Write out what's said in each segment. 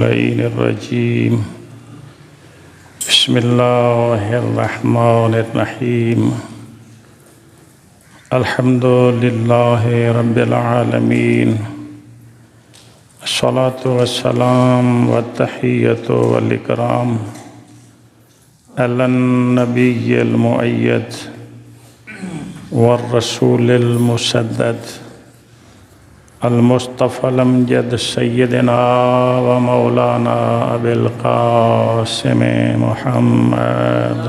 اللعين الرجيم بسم الله الرحمن الرحيم الحمد لله رب العالمين الصلاة والسلام والتحية والإكرام على النبي المؤيد والرسول المسدد المصطفى الأمجد سيدنا ومولانا أبي القاسم محمد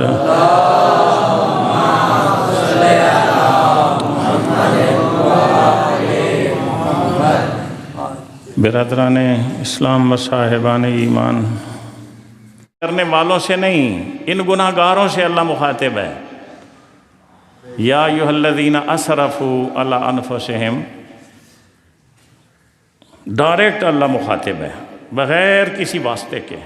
برادران اسلام و صاحبان ایمان، کرنے والوں سے نہیں، ان گناہ گاروں سے اللہ مخاطب ہے۔ یا ایھا الذین اسرفوا علی انفسہم، ڈائریکٹ اللہ مخاطب ہے بغیر کسی واسطے کے۔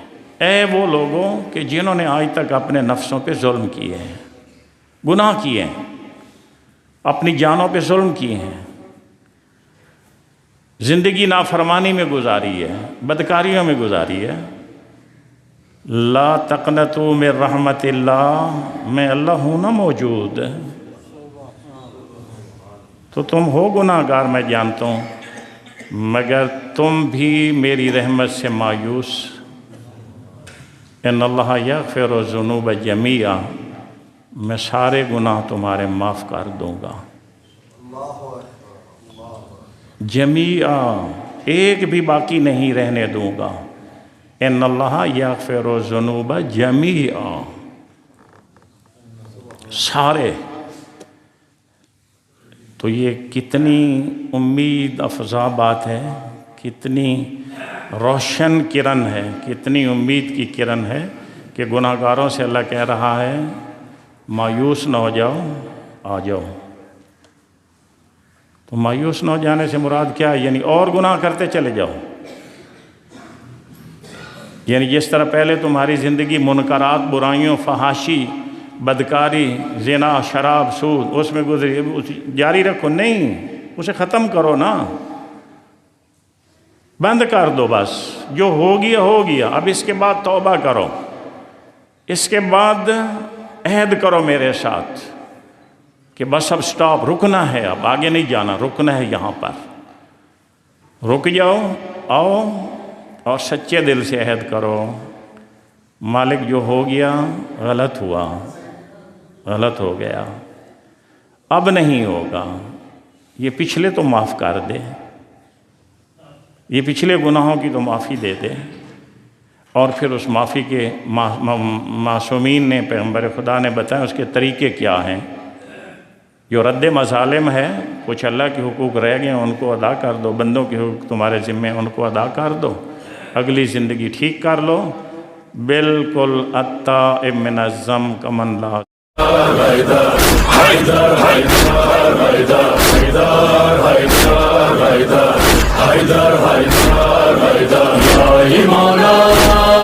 اے وہ لوگوں کہ جنہوں نے آج تک اپنے نفسوں پہ ظلم کیے ہیں، گناہ کیے ہیں، اپنی جانوں پہ ظلم کیے ہیں، زندگی نافرمانی میں گزاری ہے، بدکاریوں میں گزاری ہے۔ لا تقنطوا من رحمت اللہ، میں اللہ ہوں نا موجود، تو تم ہو گناہ گار میں جانتا ہوں، مگر تم بھی میری رحمت سے مایوس۔ ان اللہ یغفر الذنوب جمیعا، میں سارے گناہ تمہارے معاف کر دوں گا۔ جمیعا، ایک بھی باقی نہیں رہنے دوں گا۔ ان اللہ یغفر الذنوب جمیعا، سارے۔ تو یہ کتنی امید افزا بات ہے، کتنی روشن کرن ہے، کتنی امید کی کرن ہے کہ گناہ گاروں سے اللہ کہہ رہا ہے مایوس نہ ہو جاؤ، آ جاؤ۔ تو مایوس نہ ہو جانے سے مراد کیا ہے؟ یعنی اور گناہ کرتے چلے جاؤ۔ یعنی جس طرح پہلے تمہاری زندگی منکرات، برائیوں، فحاشی، بدکاری، زنا، شراب، سود، اس میں گزری، جاری رکھو؟ نہیں، اسے ختم کرو نا، بند کر دو۔ بس جو ہو گیا ہو گیا، اب اس کے بعد توبہ کرو، اس کے بعد عہد کرو میرے ساتھ کہ بس اب سٹاپ، رکنا ہے، اب آگے نہیں جانا، رکنا ہے یہاں پر۔ رک جاؤ، آؤ اور سچے دل سے عہد کرو، مالک جو ہو گیا غلط ہوا، غلط ہو گیا، اب نہیں ہوگا، یہ پچھلے تو معاف کر دے، یہ پچھلے گناہوں کی تو معافی دے دے۔ اور پھر اس معافی کے معصومین نے، پیغمبر خدا نے بتایا اس کے طریقے کیا ہیں۔ جو رد مظالم ہے، کچھ اللہ کے حقوق رہ گئے ان کو ادا کر دو، بندوں کے حقوق تمہارے ذمے ان کو ادا کر دو، اگلی زندگی ٹھیک کر لو۔ بالکل التائب من الذنب کمن لا